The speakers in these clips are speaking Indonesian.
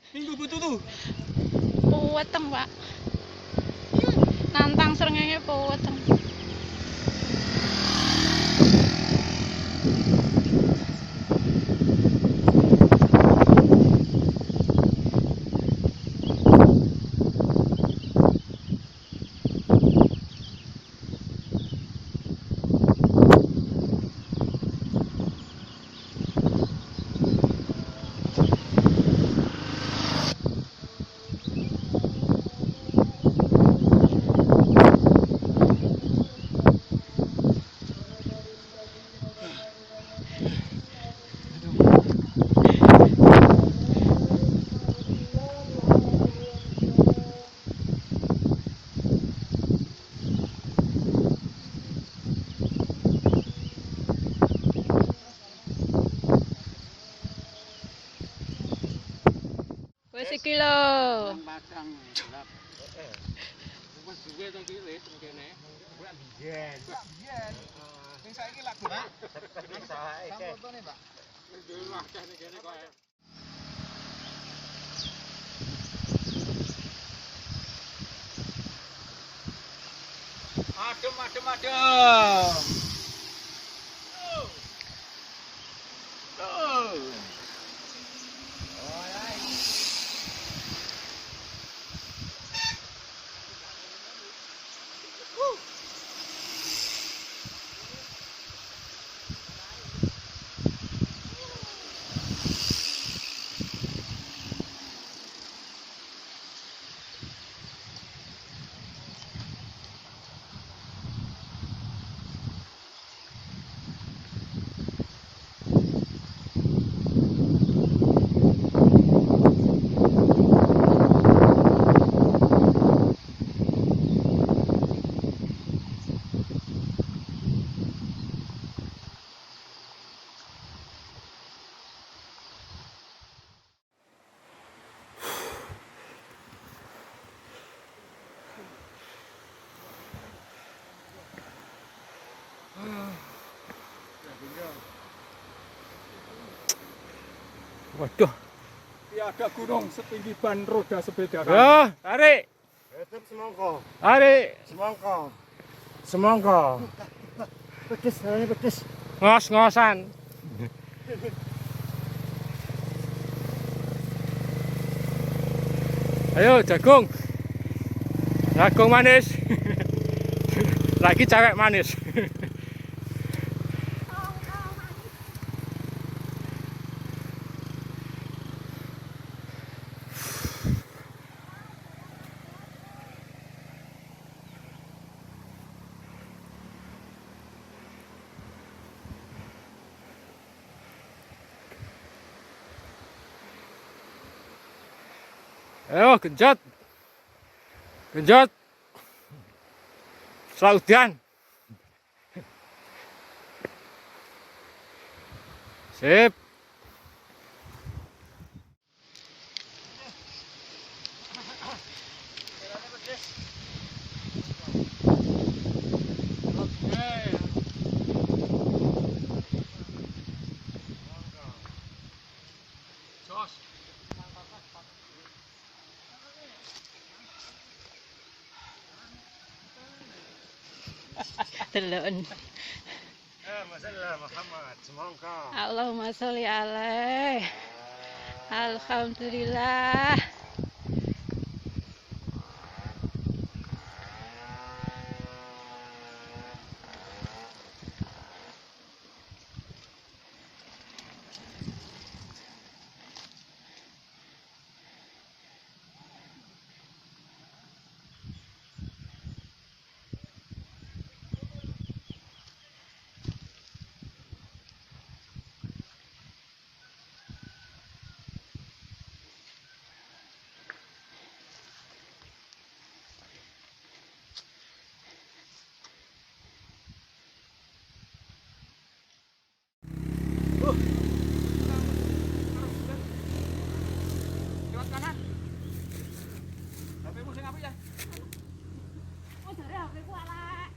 Minggu butuh tuh. Puweteng, Pak. Nantang srengenge puweteng. Wis iki lho. Pasang. Wis duwe to iki wis kene. Ora biyen. Biyen. Sing saiki lagu. Saiki. Fontone, Pak. Wis duwe akeh ning kene kok. Adem, adem, adem. Waduh. Tiada gunung setinggi ban roda sepeda. Ya, tarik. Tetep semangka. Tarik. Semangka. Semangka. Pedes, caranya pedes. Ngos-ngosan. Ayo jagung. Jagung manis. Lagi cewek manis. Ayo genjot. Genjot. Selaudian. Sip. Delon. Masalah Muhammad, semangka. Allahumma sholli alaih. Alhamdulillah. Lewat kanan. HP-mu sing apik ya? Oh, jare HP-ku elek.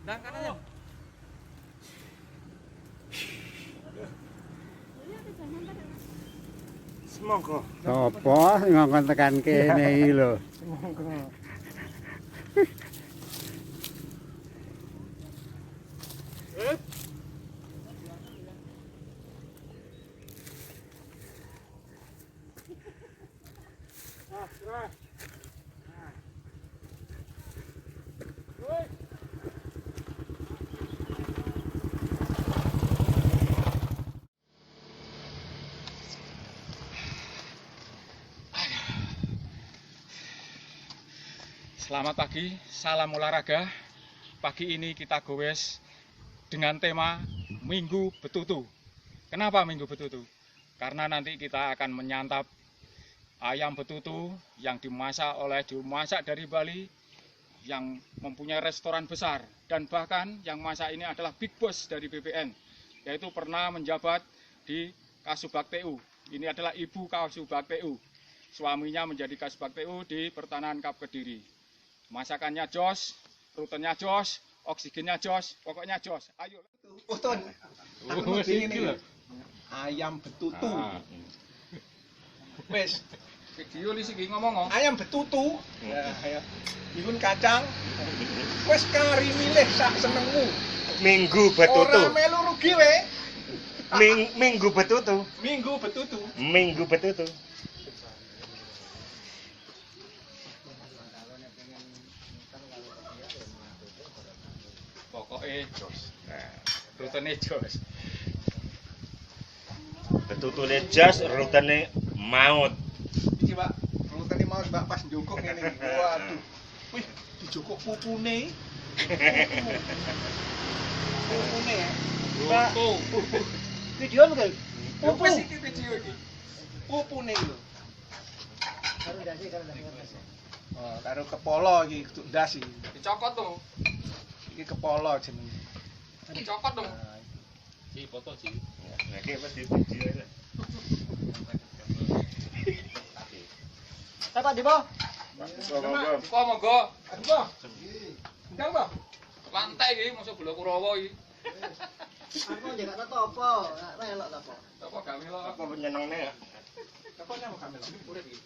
Ndang kanan ya. Semangka. Semangka. Apa ngongkon tekan kene iki lho. Semangka. Selamat pagi, salam olahraga. Pagi ini kita gowes dengan tema Minggu Betutu. Kenapa Minggu Betutu? Karena nanti kita akan menyantap ayam betutu yang dimasak dari Bali, yang mempunyai restoran besar, dan bahkan yang masak ini adalah big boss dari BPN, yaitu pernah menjabat di Kasubag TU. Ini adalah ibu Kasubag TU. Suaminya menjadi Kasubag TU di Pertanahan Kap Kediri. Masakannya jos, rutenya jos, oksigennya jos, pokoknya jos. Ayo. Ton. Aku ini ayam betutu. Wes, Video li siki ngomong. ayam betutu. Ya, ayo. Ihun kacang. Wes kari milih sak senengmu. Minggu betutu. Ora melu rugi we. Minggu betutu. Minggu betutu. Minggu betutu. Pokoknya jos. Nah, rutenya jos. Betutune jas, rutene maut. Iki, Pak. Rutene mau Mbak pas njukuk ngene iki. Waduh. Wih, dijukuk pupune. Pupune ya. Pupu. Video apa kan? Pupu iki video iki. Pupune lho. Oh, karo kepala iki kudu ndas iki. Dicokot tuh. Iki kepala jenenge. Dicokot dong. Ci foto ci. Nah, iki wis di video lah. Apa di bawah? Kok monggo. Aduh, Bang. Ndang, Bang. Lantai iki mosok bola Kurawa iki. Aku njagakno topo, nek melok topo. Apa gawe lo? Apa nyenengne ya? Apa nyamuk kamera? Urip iki.